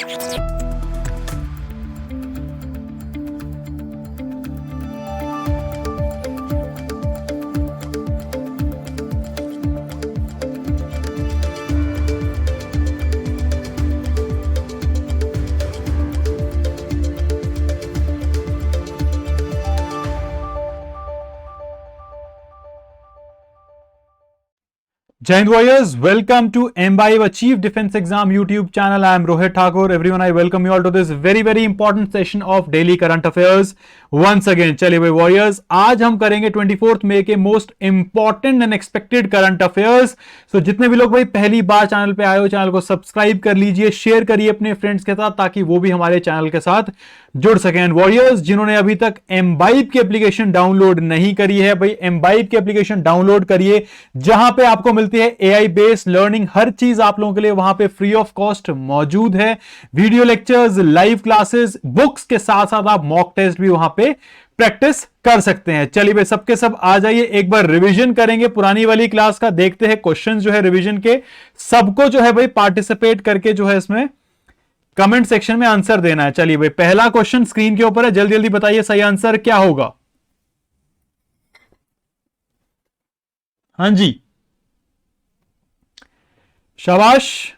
Jai Hind Warriors, welcome to M5 Achieve Defense Exam YouTube channel. I am Rohit Thakur. Everyone, I welcome you all to this very important session of daily current affairs. Once again, चलिए भाई warriors, आज हम करेंगे 24 मई के most important and expected current affairs. So जितने भी लोग भाई पहली बार चैनल पे आए हो, चैनल को सब्सक्राइब कर लीजिए, शेयर करिए अपने फ्रेंड्स के साथ ताकि वो भी हमारे चैनल के साथ जुड़ सकें. एंड वॉरियर्स, जिन्होंने अभी तक M5 की एप्लीकेशन डाउनलोड नहीं करी है, भाई M5 की एप्लीकेशन डाउनलोड करिए, जहां पे आपको मिलती है AI बेस्ड लर्निंग. हर चीज आप लोगों के लिए वहां पे फ्री ऑफ कॉस्ट मौजूद है. Video lectures, live classes, books के साथ साथ आप मॉक टेस्ट भी वहां पे प्रैक्टिस कर सकते हैं. चलिए भाई सबके सब आ जाइए, एक बार रिवीजन करेंगे पुरानी वाली क्लास का. देखते हैं क्वेश्चंस जो है रिवीजन के. सबको जो है भाई पार्टिसिपेट करके जो है इसमें कमेंट सेक्शन में आंसर देना है. चलिए भाई पहला क्वेश्चन स्क्रीन के ऊपर है, जल्दी जल्दी बताइए सही आंसर क्या होगा. हाँ जी, शाबाश.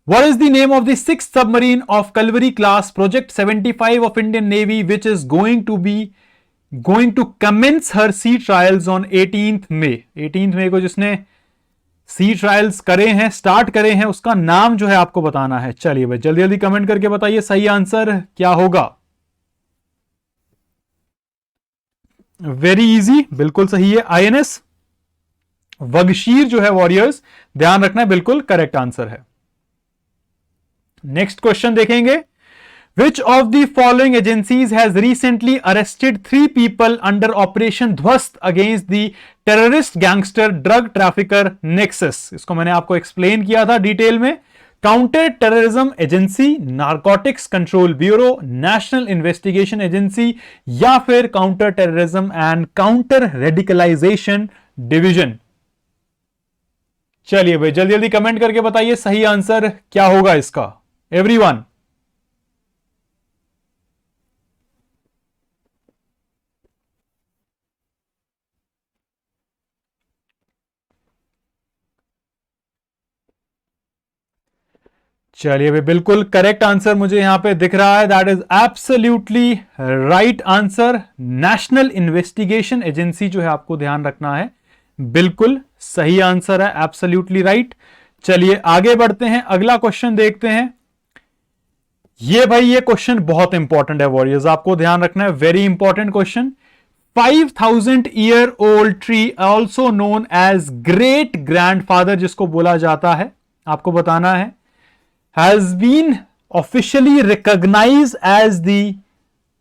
What is the name of the sixth submarine of Kalvari class Project 75 of Indian Navy which is going to commence her sea trials on 18th May? 18th May को जिसने सी ट्रायल्स करे हैं, स्टार्ट करे हैं, उसका नाम जो है आपको बताना है. चलिए भाई जल्दी जल्दी कमेंट करके बताइए सही आंसर क्या होगा. वेरी इजी, बिल्कुल सही है. INS वगशीर जो है वॉरियर्स, ध्यान रखना है, बिल्कुल करेक्ट आंसर है. नेक्स्ट क्वेश्चन देखेंगे. Which of the following agencies has recently arrested 3 people under Operation Dhwast against the terrorist gangster drug trafficker Nexus? इसको मैंने आपको एक्सप्लेन किया था डिटेल में. Counter terrorism agency, narcotics control bureau, national investigation agency या फिर counter terrorism and counter radicalisation division. चलिए भाई जल्दी जल्दी कमेंट करके बताइए सही आंसर क्या होगा इसका. एवरीवन, चलिए भाई बिल्कुल करेक्ट आंसर मुझे यहां पे दिख रहा है. That is absolutely right answer. National investigation agency जो है आपको ध्यान रखना है, बिल्कुल सही आंसर है, एब्सोल्युटली राइट. चलिए आगे बढ़ते हैं, अगला क्वेश्चन देखते हैं. ये भाई ये क्वेश्चन बहुत इंपॉर्टेंट है वॉरियर्स, आपको ध्यान रखना है, very important question. 5000 year old tree also known as great grandfather, जिसको बोला जाता है, आपको बताना है, has been officially recognized as the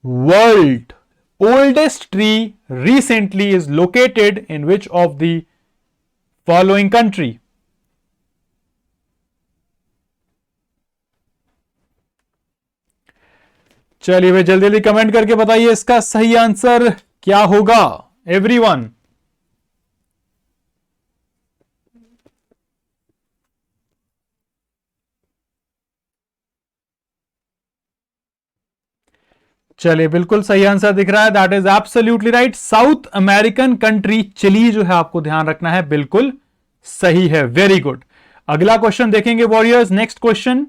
world oldest tree recently is located in which of the following country? चलिए भाई जल्दी जल्दी कमेंट करके बताइए इसका सही आंसर क्या होगा. एवरीवन, चलिए बिल्कुल सही आंसर दिख रहा है. That is absolutely right. South American country chilli जो है आपको ध्यान रखना है, बिल्कुल सही है. Very good. अगला क्वेश्चन देखेंगे वॉरियर्स. नेक्स्ट क्वेश्चन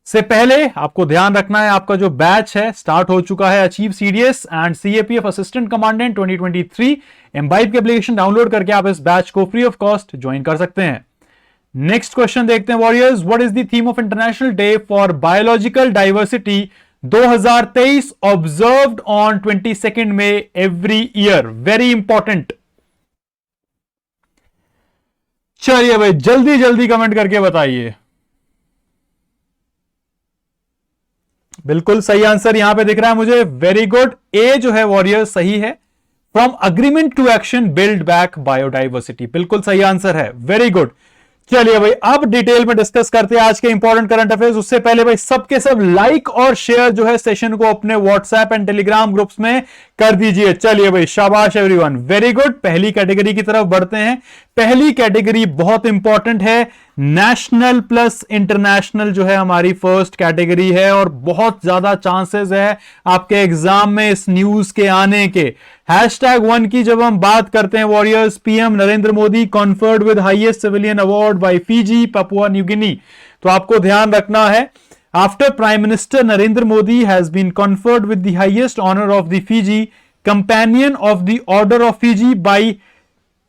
से पहले आपको ध्यान रखना है, आपका जो बैच है स्टार्ट हो चुका है. Achieve CDS and CAPF assistant commandant 2023 M5 की एप्लीकेशन डाउनलोड करके आप इस बैच को फ्री ऑफ कॉस्ट ज्वाइन कर सकते हैं. नेक्स्ट क्वेश्चन देखते हैं warriors. What is the theme of international day for biological diversity 2023 observed on 22 May every year? Very important. चलिए भाई जल्दी जल्दी कमेंट करके बताइए. बिल्कुल सही आंसर यहां पे दिख रहा है मुझे. Very good. ए जो है वॉरियर सही है. From agreement to action build back biodiversity, बिल्कुल सही आंसर है. Very good. चलिए भाई अब डिटेल में डिस्कस करते हैं आज के इंपॉर्टेंट करंट अफेयर्स. उससे पहले भाई सबके सब लाइक और शेयर जो है सेशन को अपने व्हाट्सएप एंड टेलीग्राम ग्रुप्स में कर दीजिए. चलिए भाई शाबाश एवरीवन, वेरी गुड. पहली कैटेगरी की तरफ बढ़ते हैं. पहली कैटेगरी बहुत इंपॉर्टेंट है, नेशनल प्लस इंटरनेशनल जो है हमारी फर्स्ट कैटेगरी है, और बहुत ज्यादा चांसेस है आपके एग्जाम में इस न्यूज के आने के। #1 की जब हम बात करते हैं warriors, PM Narendra Modi conferred with highest civilian award by Fiji Papua New Guinea. तो आपको ध्यान रखना है, after prime minister Narendra Modi has been conferred with the highest honour of the Fiji companion of the order of Fiji by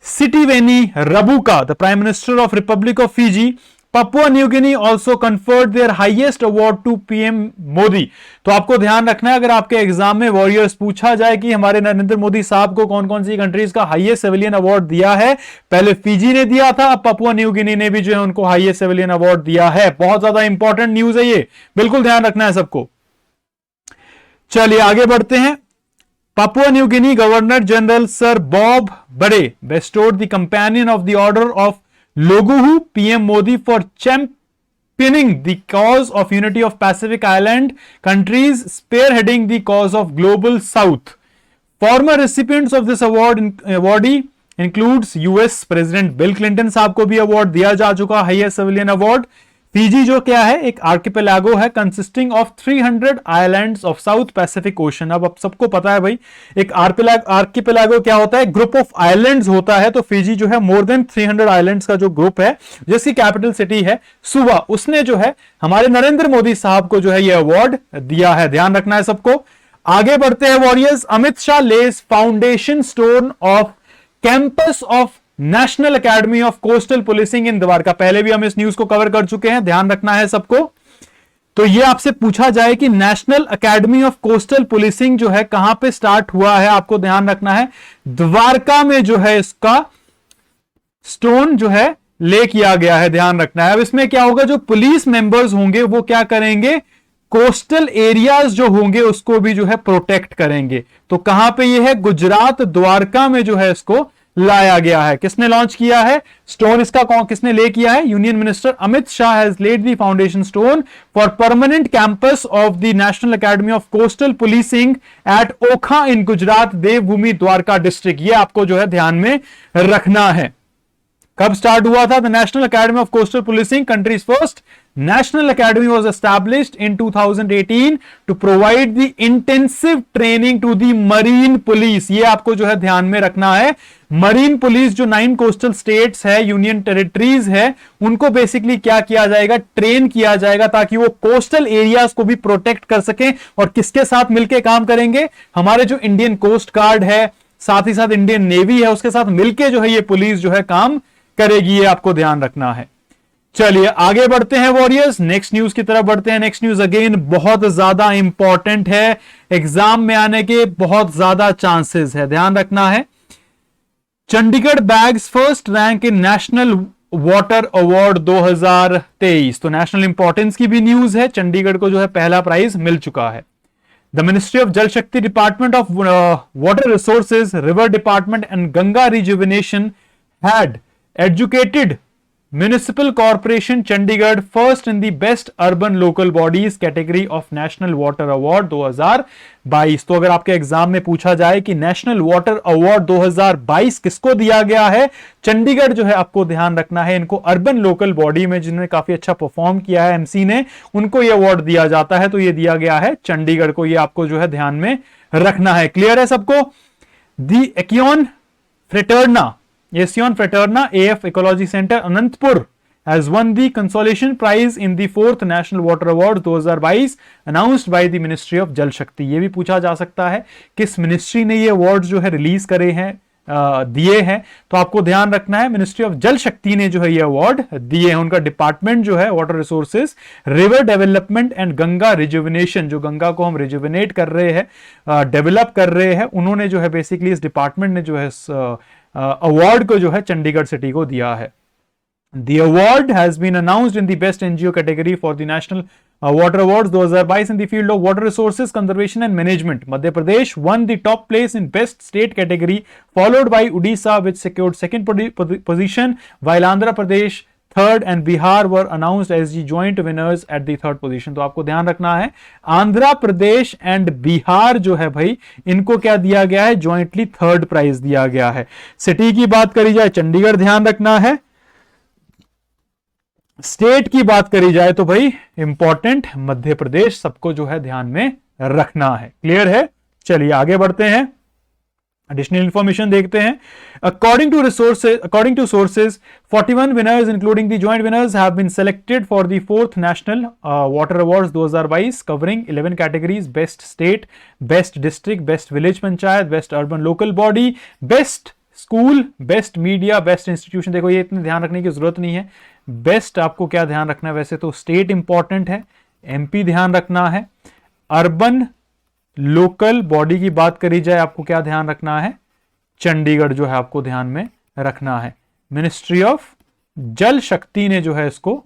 Sitiveni Rabuka, the Prime Minister of Republic of Fiji. Papua New Guinea also conferred their highest award to PM Modi. तो आपको ध्यान रखना है, अगर आपके exam में warriors पूछा जाए कि हमारे नरेंद्र मोदी साहब को कौन कौन सी कंट्रीज का हाईएस्ट सिविलियन अवार्ड दिया है, पहले फिजी ने दिया था, अब पपुआ न्यू गिनी ने भी जो है उनको हाईएस्ट सिविलियन अवार्ड दिया है। बहुत ज्यादा इंपॉर्टेंट न्यूज है ये, बिल्कुल ध्यान रखना है सबको। चलिए आगे बढ़ते हैं। Papua New Guinea Governor General Sir Bob Bade bestowed the Companion of the Order of Loguhu PM Modi for championing the cause of unity of Pacific Island countries, spearheading the cause of Global South. Former recipients of this awardee includes US President Bill Clinton साहब को भी award दिया जा चुका, highest civilian award. Fiji जो क्या है, एक आर्किपेलागो है consisting of 300 islands of south Pacific ocean. अब सबको पता है भाई, एक आर्किपेलागो क्या होता है, ग्रुप ऑफ आइलैंड्स होता है। तो फिजी जो है मोर देन 300 आइलैंड्स का जो ग्रुप है, जिसकी कैपिटल सिटी है सुवा, उसने जो है हमारे नरेंद्र मोदी साहब को जो है ये अवार्ड दिया है। ध्यान रखना है सबको। आगे बढ़ते हैं warriors. Amit Shah lays foundation stone of campus of national academy of coastal policing in Dwarka. पहले भी हम इस न्यूज को कवर कर चुके हैं, ध्यान रखना है सबको। तो ये आपसे पूछा जाए कि national academy of coastal policing जो है कहां पे स्टार्ट हुआ है, आपको ध्यान रखना है द्वारका में जो है इसका स्टोन जो है ले किया गया है, ध्यान रखना है। अब इसमें क्या होगा, जो पुलिस मेंबर्स होंगे वो क्या करेंगे, कोस्टल एरियाज जो होंगे उसको भी जो है प्रोटेक्ट करेंगे। तो कहां पे ये है, गुजरात द्वारका में जो है इसको लाया गया है। किसने लॉन्च किया है स्टोन, इसका किसने ले किया है, union minister Amit Shah has laid the foundation stone for permanent campus of the National academy of coastal Policing at Okha in Gujarat, Devbhumi Dwarka district. ये आपको जो है ध्यान में रखना है। कब स्टार्ट हुआ था, the National academy of coastal policing countries first National Academy was established in 2018 to provide the intensive training to the marine police। ये आपको जो है ध्यान में रखना है। मरीन पुलिस जो 9 कोस्टल स्टेट्स है, यूनियन टेरिटरीज है, उनको बेसिकली क्या किया जाएगा, ट्रेन किया जाएगा ताकि वो कोस्टल एरियाज को भी प्रोटेक्ट कर सकें। और किसके साथ मिलकर काम करेंगे, हमारे जो इंडियन कोस्ट गार्ड है, साथ ही साथ इंडियन नेवी है, उसके साथ मिलकर जो है ये पुलिस जो है काम करेगी। ये आपको ध्यान रखना है। चलिए आगे बढ़ते हैं वॉरियर्स, नेक्स्ट न्यूज की तरफ बढ़ते हैं। नेक्स्ट न्यूज अगेन बहुत ज्यादा इंपॉर्टेंट है, एग्जाम में आने के बहुत ज्यादा चांसेस है, ध्यान रखना है। Chandigarh bags first rank in national water award 2023। तो नेशनल इंपॉर्टेंस की भी न्यूज है, चंडीगढ़ को जो है पहला प्राइज मिल चुका है। द मिनिस्ट्री ऑफ जल शक्ति, department of water resources, river department and Ganga rejuvenation had educated municipal corporation Chandigarh first in the best urban local bodies category of national water award 2022। तो अगर आपके एग्जाम में पूछा जाए कि नेशनल वाटर अवार्ड 2022 किसको दिया गया है, चंडीगढ़ जो है आपको ध्यान रखना है, इनको अर्बन लोकल बॉडी में जिन्होंने काफी अच्छा परफॉर्म किया है एमसी ने, उनको ये अवार्ड दिया जाता है। तो ये दिया गया है चंडीगढ़ को, ये आपको जो है ध्यान में रखना है। क्लियर है सबको। दी एक्योन फ्रेटर्ना Asian Fraterna AF Ecology Center Anantpur has won the consolation prize in the 4th National Water Award 2022 announced by the Ministry of Jal Shakti। ये भी पूछा जा सकता है किस मिनिस्ट्री ने ये अवार्ड जो है रिलीज करे हैं, दिए हैं। तो आपको ध्यान रखना है मिनिस्ट्री ऑफ जल शक्ति ने जो है ये अवार्ड दिए हैं। उनका डिपार्टमेंट जो है water resources, river development and Ganga rejuvenation, जो गंगा को हम रिजुविनेट कर रहे हैं, डेवलप कर रहे हैं, उन्होंने जो है बेसिकली इस डिपार्टमेंट ने जो है अवार्ड को जो है चंडीगढ़ सिटी को दिया है। The award has been announced in the best NGO category for the National Water Awards 2022 in the field of water resources conservation and management. Madhya Pradesh won the top place in best state category, followed by Odisha which secured second position, while Andhra Pradesh third and Bihar were announced as the joint winners at the third position. तो आपको ध्यान रखना है Andhra Pradesh and Bihar जो है भाई, इनको क्या दिया गया है, ज्वाइंटली थर्ड प्राइज दिया गया है। सिटी की बात करी जाए चंडीगढ़ ध्यान रखना है, स्टेट की बात करी जाए तो भाई इंपॉर्टेंट मध्य प्रदेश, सबको जो है ध्यान में रखना है। क्लियर है? चलिए आगे बढ़ते हैं, एडिशनल इंफॉर्मेशन देखते हैं। According to sources 41 winners including the joint winners have been selected for the fourth national water awards 2022 covering 11 categories, best state, best district, best village panchayat, best urban local body, best school, best media, best institution. देखो ये इतने ध्यान रखने की जरूरत नहीं है, best आपको क्या ध्यान रखना है, वैसे तो स्टेट इंपॉर्टेंट है, एमपी ध्यान रखना है, अर्बन लोकल बॉडी की बात करी जाए आपको क्या ध्यान रखना है, चंडीगढ़ जो है आपको ध्यान में रखना है। मिनिस्ट्री ऑफ जल शक्ति ने जो है इसको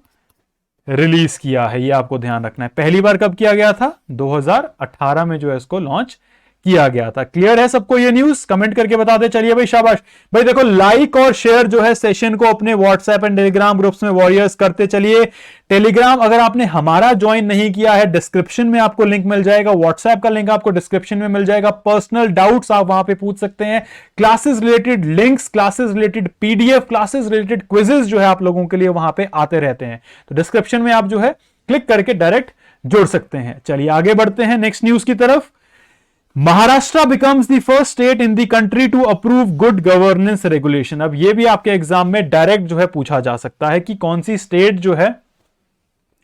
रिलीज किया है, ये आपको ध्यान रखना है। पहली बार कब किया गया था? 2018 में जो है इसको लॉन्च किया गया था। क्लियर है सबको ये न्यूज? कमेंट करके बता दे। चलिए भाई शाबाश भाई, देखो लाइक और शेयर जो है सेशन को अपने व्हाट्सएप एंड टेलीग्राम ग्रुप्स में वॉरियर्स करते चलिए। टेलीग्राम अगर आपने हमारा ज्वाइन नहीं किया है, डिस्क्रिप्शन में आपको लिंक मिल जाएगा, व्हाट्सएप का लिंक आपको डिस्क्रिप्शन में मिल जाएगा। पर्सनल डाउट्स आप वहां पे पूछ सकते हैं, classes related links, classes related PDF, classes related quizzes जो है आप लोगों के लिए वहां पे आते रहते हैं। तो डिस्क्रिप्शन में आप जो है क्लिक करके डायरेक्ट जुड़ सकते हैं। चलिए आगे बढ़ते हैं नेक्स्ट न्यूज की तरफ। Maharashtra becomes the first state in the country to approve good governance regulation. अब यह भी आपके एग्जाम में डायरेक्ट जो है पूछा जा सकता है कि कौन सी स्टेट जो है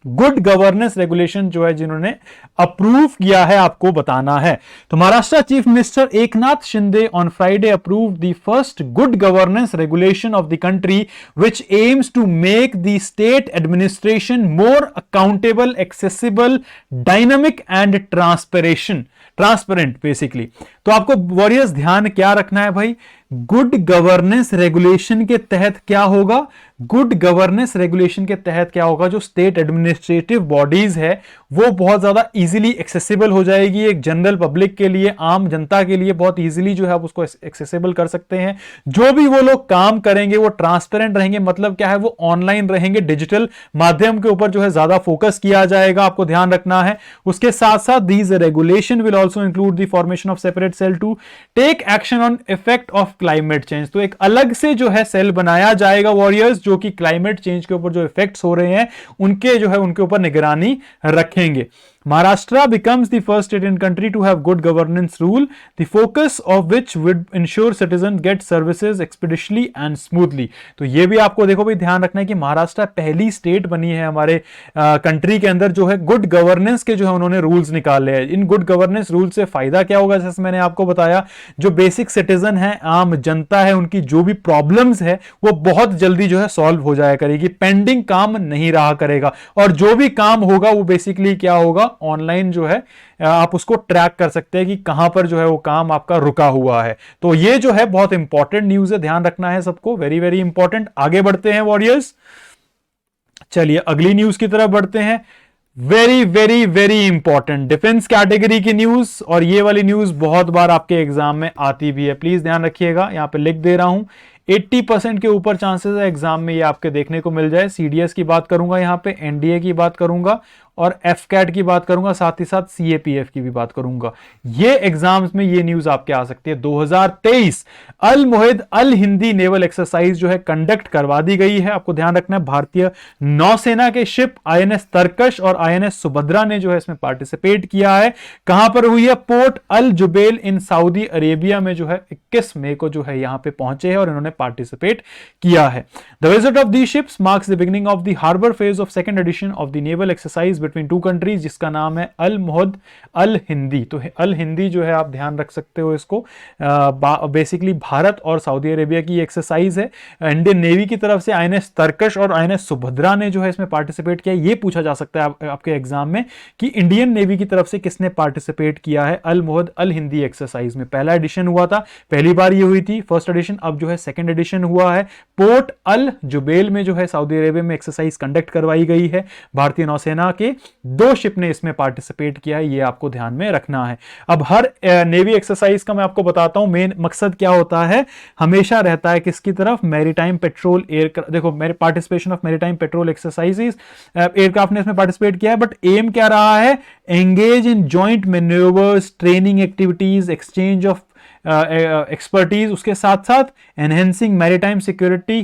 गुड गवर्नेंस रेगुलेशन जो है जिन्होंने अप्रूव किया है, आपको बताना है। तो Maharashtra chief minister Eknath Shinde on Friday approve the first good governance regulation of the country which aims to make the state administration more accountable, accessible, dynamic and transparent basically. तो आपको वॉरियर्स ध्यान क्या रखना है भाई, गुड गवर्नेंस रेगुलेशन के तहत क्या होगा, गुड गवर्नेंस रेगुलेशन के तहत क्या होगा, जो स्टेट एडमिनिस्ट्रेटिव बॉडीज है वो बहुत ज्यादा इजीली एक्सेसिबल हो जाएगी। एक जनरल पब्लिक के लिए, आम जनता के लिए बहुत इजीली जो है आप उसको एक्सेसिबल कर सकते हैं। जो भी वो लोग काम करेंगे वो ट्रांसपेरेंट रहेंगे, मतलब क्या है, वो ऑनलाइन रहेंगे, डिजिटल माध्यम के ऊपर जो है ज्यादा फोकस किया जाएगा, आपको ध्यान रखना है। उसके साथ साथ these regulation will also include the formation of separate cell to take action on effect of climate change. तो एक अलग से जो है सेल बनाया जाएगा वॉरियर्स, जो कि क्लाइमेट चेंज के ऊपर जो इफेक्ट्स हो रहे हैं उनके जो है उनके ऊपर निगरानी रखेंगे। Maharashtra becomes the first state in country to have good governance rule, the focus of which would ensure citizens get services expeditiously and smoothly। तो ये भी आपको देखो भाई ध्यान रखना है कि महाराष्ट्र पहली स्टेट बनी है हमारे कंट्री के अंदर जो है गुड गवर्नेंस के जो है उन्होंने रूल्स निकाले हैं। इन गुड गवर्नेंस रूल से फायदा क्या होगा, जैसे मैंने आपको बताया, जो बेसिक सिटीजन है, आम जनता है, उनकी जो भी प्रॉब्लम्स है वो बहुत जल्दी जो है सॉल्व हो जाया करेगी, पेंडिंग काम नहीं रहा करेगा, और जो भी काम होगा वो बेसिकली क्या होगा, ऑनलाइन जो है आप उसको ट्रैक कर सकते हैं कि कहां पर जो है वो काम आपका रुका हुआ है। तो ये जो है बहुत इंपॉर्टेंट न्यूज है, ध्यान रखना है सबको, वेरी वेरी इंपॉर्टेंट। आगे बढ़ते हैं वॉरियर्स, चलिए अगली न्यूज की तरफ बढ़ते हैं। Very very very important defence category की न्यूज, और ये वाली न्यूज बहुत बार आपके एग्जाम में आती भी है, प्लीज ध्यान रखिएगा। यहां पे लिख दे रहा हूं 80% के ऊपर चांसेस है एग्जाम में ये आपके देखने को मिल जाए। सीडीएस की बात करूंगा, यहाँ पे एनडीए की बात करूंगा, और एफकैट की बात करूंगा, साथ ही साथ सीएपीएफ की भी बात करूंगा। ये एग्जाम्स में ये न्यूज आपके आ सकती है। 2023 अल मुहिद अल हिंदी नेवल एक्सरसाइज जो है कंडक्ट करवा दी गई है। आपको ध्यान रखना है भारतीय नौसेना के शिप आईएनएस तरकश और आईएनएस सुभद्रा ने जो है इसमें पार्टिसिपेट किया है। कहां पर हुई है, Port Al Jubail in Saudi Arabia में जो है 21 मई को जो है यहां पे पहुंचे हैं और इन्होंने पार्टिसिपेट किया है। The visit of the ships marks the beginning of the harbour phase of second edition of the naval exercise between two countries, जिसका नाम है अल मुहिद अल हिंदी। तो अल हिंदी जो है आप ध्यान रख सकते हो इसको, बेसिकली भारत और सऊदी अरेबिया की एक्सरसाइज है। इंडियन नेवी की तरफ से आईएनएस तरकश और आईएनएस सुभद्रा ने जो है इसमें पार्टिसिपेट किया। ये पूछा जा सकता है आपके एग्जाम में कि इंडियन नेवी की तरफ से किसने पार्टिसिपेट किया है अल मुहिद अल हिंदी एक्सरसाइज में। पहला एडिशन हुआ था, पहली बार ये हुई थी फर्स्ट एडिशन, अब जो है सेकंड एडिशन हुआ है। पोर्ट अल जुबैल में जो है सऊदी अरेबिया में एक्सरसाइज कंडक्ट करवाई गई है भारतीय नौसेना के 2 शिप ने इसमें पार्टिसिपेट किया है, ये आपको ध्यान में रखना है। अब हर नेवी एक्सरसाइज का मैं आपको बताता हूं मेन मकसद क्या होता है, हमेशा रहता है किसकी तरफ, मैरीटाइम पेट्रोल एयर, देखो मेरे participation of maritime petrol exercises, aircraft ने इसमें पार्टिसिपेट किया है, बट एम क्या रहा है, engage in joint manoeuvres, training activities, exchange of expertise, उसके साथ साथ enhancing maritime security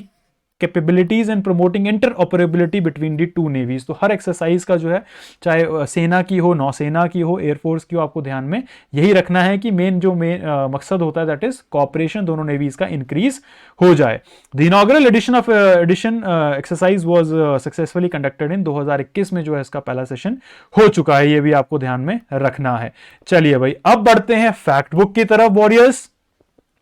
capabilities and promoting interoperability between the two navies. तो हर एक्सरसाइज का जो है, चाहे सेना की हो, नौसेना की हो, एयरफोर्स की हो, आपको ध्यान में यही रखना है कि मेन मकसद होता है दैट इज कॉपरेशन दोनों नेवीज का इंक्रीज हो जाए। The inaugural edition exercise was successfully conducted in 2021 में जो है इसका पहला सेशन हो चुका है, ये भी आपको ध्यान में रखना है। चलिए भाई, अब बढ़ते हैं फैक्ट बुक की तरफ वॉरियर्स।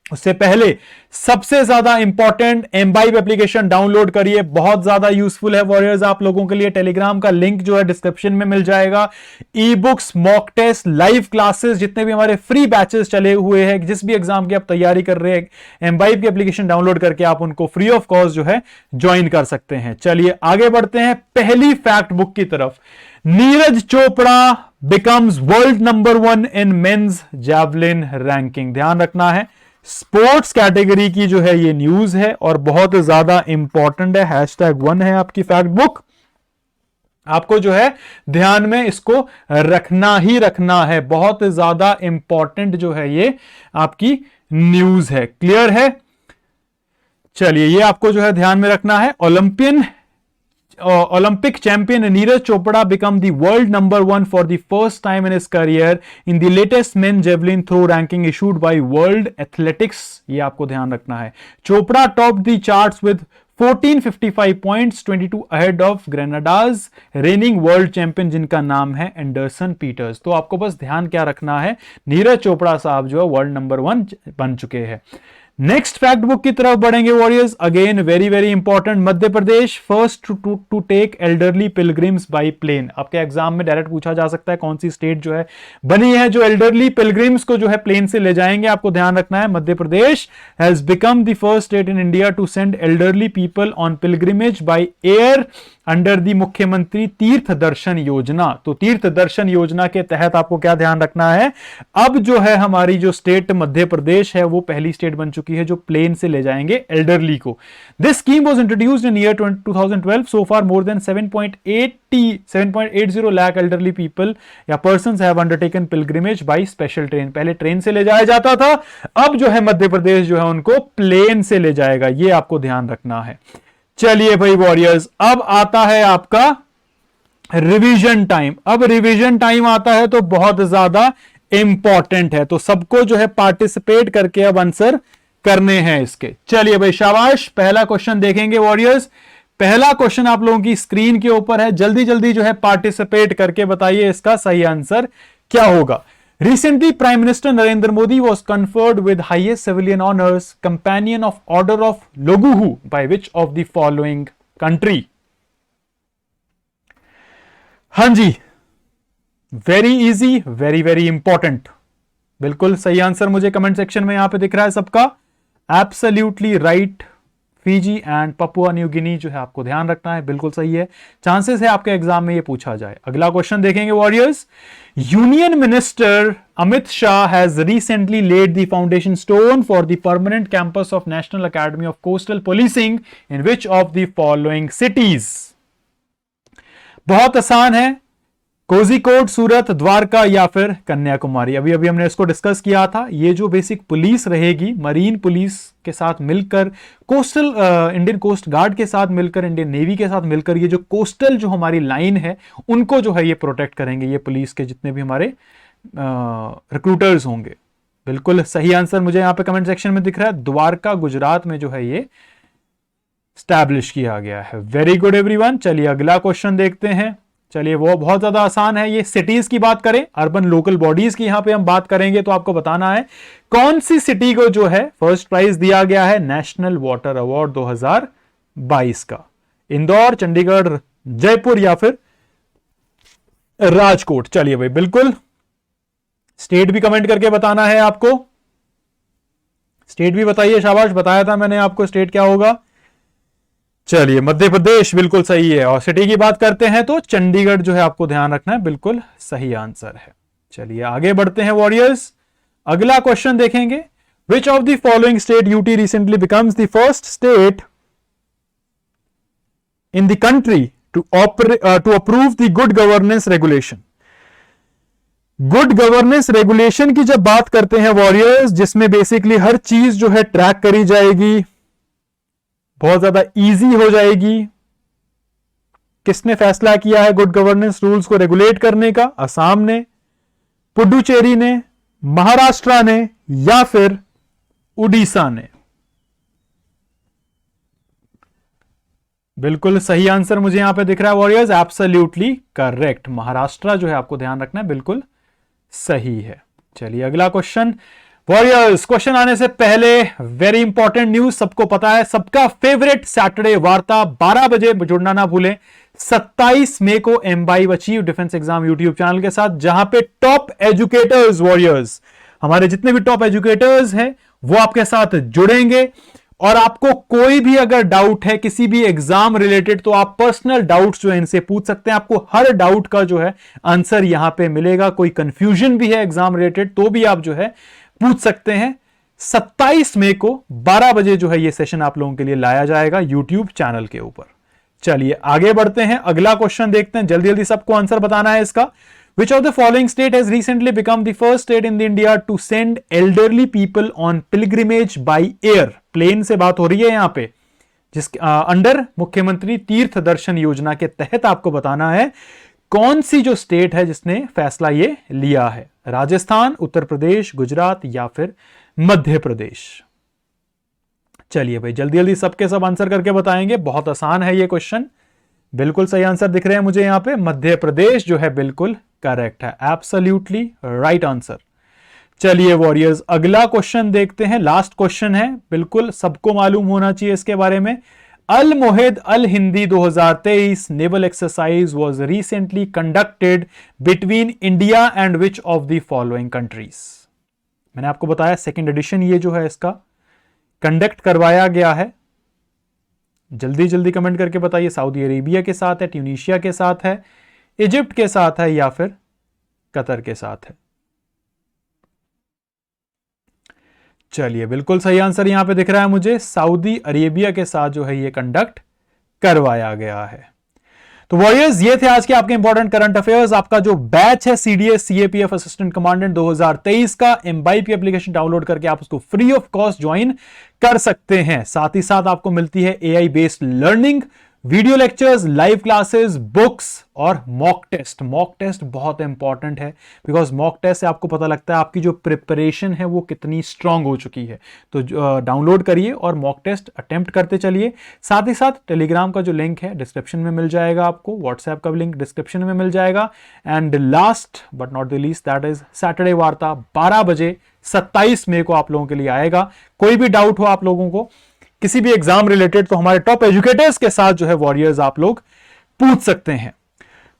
उससे पहले सबसे ज्यादा इंपॉर्टेंट एम्बाइब एप्लीकेशन डाउनलोड करिए, बहुत ज्यादा यूजफुल है वॉरियर्स आप लोगों के लिए। टेलीग्राम का लिंक जो है डिस्क्रिप्शन में मिल जाएगा। E books, mock test, live classes, जितने भी हमारे फ्री बैचेस चले हुए हैं, जिस भी एग्जाम की आप तैयारी कर रहे हैं, एम्बाइब की एप्लीकेशन डाउनलोड करके आप उनको फ्री ऑफ कॉस्ट जो है ज्वाइन कर सकते हैं। चलिए आगे बढ़ते हैं पहली फैक्ट बुक की तरफ। Neeraj Chopra becomes world number 1 in men's javelin ranking. ध्यान रखना है, स्पोर्ट्स कैटेगरी की जो है ये न्यूज है और बहुत ज्यादा इंपॉर्टेंट है। #1 है आपकी फैक्ट बुक, आपको जो है ध्यान में इसको रखना ही रखना है, बहुत ज्यादा इंपॉर्टेंट जो है ये आपकी न्यूज है। क्लियर है? चलिए, ये आपको जो है ध्यान में रखना है। Olympic champion Neeraj Chopra become the world number 1 for the first time in his career in the latest men javelin throw ranking issued by World Athletics। ये आपको ध्यान रखना है। Chopra topped the charts with 1455 points, 22 ahead of Grenada's reigning world champion जिनका नाम है Anderson Peters. तो आपको बस ध्यान क्या रखना है, नीरज चोपड़ा साहब जो है वर्ल्ड नंबर 1 बन चुके हैं। नेक्स्ट फैक्ट बुक की तरफ बढ़ेंगे warriors. Again very very important, Madhya Pradesh first to take elderly pilgrims by plane. आपके एग्जाम में डायरेक्ट पूछा जा सकता है कौन सी स्टेट जो है बनी है जो एल्डरली पिलग्रिम्स को जो है प्लेन से ले जाएंगे। आपको ध्यान रखना है, Madhya Pradesh has become the first state in India to send elderly people on pilgrimage by air under the Mukhyamantri Tirth दर्शन योजना। तो तीर्थ दर्शन योजना के तहत आपको क्या ध्यान रखना है, अब जो है हमारी जो स्टेट मध्य प्रदेश है वो पहली स्टेट बन चुकी है जो प्लेन से ले जाएंगे एल्डरली को। This scheme was introduced in year 2012। So far more than 7.80 lakh elderly people या persons have undertaken pilgrimage by special train. पहले ट्रेन से ले जाया जाता था, अब जो है मध्य प्रदेश जो है उनको प्लेन से ले जाएगा, ये आपको ध्यान रखना है। चलिए भाई वॉरियर्स, अब आता है आपका रिवीजन टाइम। अब रिवीजन टाइम आता है तो बहुत ज्यादा इंपॉर्टेंट है, तो सबको जो है पार्टिसिपेट करके अब आंसर करने हैं इसके। चलिए भाई शाबाश, पहला क्वेश्चन देखेंगे वॉरियर्स। पहला क्वेश्चन आप लोगों की स्क्रीन के ऊपर है, जल्दी जल्दी जो है पार्टिसिपेट करके बताइए इसका सही आंसर क्या होगा। Recently, Prime Minister Narendra Modi was conferred with highest civilian honors, Companion of Order of Loguhu, by which of the following country? हाँ जी, very easy, very very important. बिल्कुल सही आंसर मुझे कमेंट सेक्शन में यहां पे दिख रहा है सबका, absolutely right. Fiji and Papua New गिनी जो है आपको ध्यान रखना है, बिल्कुल सही है। चांसेस है आपके एग्जाम में ये पूछा जाए। अगला क्वेश्चन देखेंगे warriors. Union minister Amit Shah has recently laid the foundation stone for the permanent campus of National Academy of coastal policing in which of the following cities? बहुत आसान है, कोझिकोड, सूरत, द्वारका या फिर कन्याकुमारी। अभी अभी हमने इसको डिस्कस किया था। ये जो बेसिक पुलिस रहेगी, मरीन पुलिस के साथ मिलकर, कोस्टल इंडियन कोस्ट गार्ड के साथ मिलकर, इंडियन नेवी के साथ मिलकर, ये जो कोस्टल जो हमारी लाइन है उनको जो है ये प्रोटेक्ट करेंगे, ये पुलिस के जितने भी हमारे रिक्रूटर्स होंगे। बिल्कुल सही आंसर मुझे यहां पे कमेंट सेक्शन में दिख रहा है, द्वारका गुजरात में जो है ये स्टैब्लिश किया गया है। Very good everyone. चलिए अगला क्वेश्चन देखते हैं। चलिए वो बहुत ज्यादा आसान है, ये सिटीज की बात करें, अर्बन लोकल बॉडीज की यहां पे हम बात करेंगे, तो आपको बताना है कौन सी सिटी को जो है फर्स्ट प्राइज दिया गया है नेशनल वाटर अवार्ड 2022 का। इंदौर, चंडीगढ़, जयपुर या फिर राजकोट। चलिए भाई बिल्कुल, स्टेट भी कमेंट करके बताना है आपको, स्टेट भी बताइए। शाबाश, बताया था मैंने आपको स्टेट क्या होगा। चलिए, मध्य प्रदेश बिल्कुल सही है। और सिटी की बात करते हैं तो चंडीगढ़ जो है आपको ध्यान रखना है, बिल्कुल सही आंसर है। चलिए आगे बढ़ते हैं वॉरियर्स, अगला क्वेश्चन देखेंगे। विच of the following state UT recently becomes the first state in the country to approve the good governance regulation? Good governance regulation की जब बात करते हैं वॉरियर्स, जिसमें बेसिकली हर चीज जो है ट्रैक करी जाएगी, बहुत ज्यादा इजी हो जाएगी। किसने फैसला किया है गुड गवर्नेंस रूल्स को रेगुलेट करने का? असम ने, पुडुचेरी ने, महाराष्ट्र ने, या फिर उड़ीसा ने? बिल्कुल सही आंसर मुझे यहां पे दिख रहा है वॉरियर्स, एब्सोल्युटली करेक्ट। महाराष्ट्र जो है आपको ध्यान रखना है, बिल्कुल सही है। चलिए अगला क्वेश्चन वॉरियर्स, क्वेश्चन आने से पहले वेरी इंपॉर्टेंट न्यूज, सबको पता है, सबका फेवरेट सैटरडे वार्ता 12 बजे जुड़ना ना भूलें। 27 मई को imbibe achieve defence exam YouTube channel के साथ, जहां पे टॉप एजुकेटर्स वॉरियर्स, हमारे जितने भी टॉप एजुकेटर्स हैं वो आपके साथ जुड़ेंगे। और आपको कोई भी अगर डाउट है किसी भी एग्जाम रिलेटेड, तो आप पर्सनल डाउट्स जो है इनसे पूछ सकते हैं। आपको हर डाउट का जो है आंसर यहां पे मिलेगा। कोई कंफ्यूजन भी है एग्जाम रिलेटेड तो भी आप जो है पूछ सकते हैं। 27 मई को 12 बजे जो है ये सेशन आप लोगों के लिए लाया जाएगा यूट्यूब चैनल के ऊपर। चलिए आगे बढ़ते हैं, अगला क्वेश्चन देखते हैं। जल्दी जल्दी सबको आंसर बताना है इसका। Which of the following state has recently become the first state in the India to send elderly people on pilgrimage by air? Plane से बात हो रही है यहां पे, जिसके अंडर मुख्यमंत्री तीर्थ दर्शन योजना के तहत आपको बताना है कौन सी जो स्टेट है जिसने फैसला ये लिया है। राजस्थान, उत्तर प्रदेश, गुजरात या फिर मध्य प्रदेश? चलिए भाई जल्दी जल्दी सबके सब आंसर करके बताएंगे, बहुत आसान है ये क्वेश्चन। बिल्कुल सही आंसर दिख रहे हैं मुझे यहां पे, मध्य प्रदेश जो है बिल्कुल करेक्ट है, एब्सोल्युटली राइट आंसर। चलिए वॉरियर्स अगला क्वेश्चन देखते हैं, लास्ट क्वेश्चन है, बिल्कुल सबको मालूम होना चाहिए इसके बारे में। Al Mohed Al Hindi 2023 naval exercise was recently conducted between India and which of the following countries? मैंने आपको बताया सेकेंड एडिशन ये जो है इसका कंडक्ट करवाया गया है। जल्दी जल्दी कमेंट करके बताइए, सऊदी अरेबिया के साथ है, ट्यूनीशिया के साथ है, इजिप्ट के साथ है या फिर कतर के साथ है? चलिए बिल्कुल सही आंसर यहां पे दिख रहा है मुझे, सऊदी अरेबिया के साथ जो है ये कंडक्ट करवाया गया है। तो वॉरियर्स ये थे आज के आपके इंपॉर्टेंट करंट अफेयर्स। आपका जो बैच है सीडीएस सीएपीएफ असिस्टेंट कमांडेंट 2023 का, एम्बाइव की एप्लीकेशन डाउनलोड करके आप उसको फ्री ऑफ कॉस्ट ज्वाइन कर सकते हैं। साथ ही साथ आपको मिलती है AI based learning, video lectures, live classes, books और मॉक टेस्ट। मॉक टेस्ट बहुत इंपॉर्टेंट है, बिकॉज मॉक टेस्ट से आपको पता लगता है आपकी जो प्रिपरेशन है वो कितनी स्ट्रांग हो चुकी है। तो डाउनलोड करिए और मॉक टेस्ट अटेम्प्ट करते चलिए। साथ ही साथ टेलीग्राम का जो लिंक है डिस्क्रिप्शन में मिल जाएगा आपको, व्हाट्सएप का लिंक डिस्क्रिप्शन में मिल जाएगा। And last but not the least, that is Saturday वार्ता 12 बजे 27 मई को आप लोगों के लिए आएगा। कोई भी डाउट हो आप लोगों को किसी भी एग्जाम रिलेटेड, तो हमारे टॉप एजुकेटर्स के साथ जो है वॉरियर्स आप लोग पूछ सकते हैं।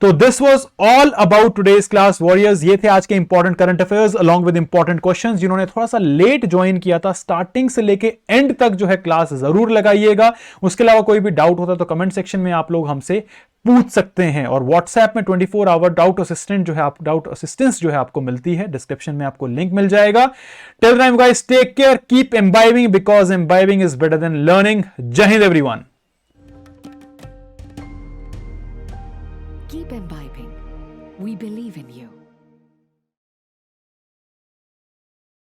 तो this was all about today's class warriors. ये थे आज के important current affairs along with important questions. जिन्होंने थोड़ा सा लेट ज्वाइन किया था, स्टार्टिंग से लेके एंड तक जो है क्लास जरूर लगाइएगा। उसके अलावा कोई भी डाउट होता तो कमेंट सेक्शन में आप लोग हमसे पूछ सकते हैं। और व्हाट्सएप में 24 आवर डाउट असिस्टेंस जो है आपको मिलती है, डिस्क्रिप्शन में आपको लिंक मिल जाएगा। Till time guys, take care, keep imbibing because imbibing is better than learning. जय हिंद everyone. Keep imbibing. We believe in you.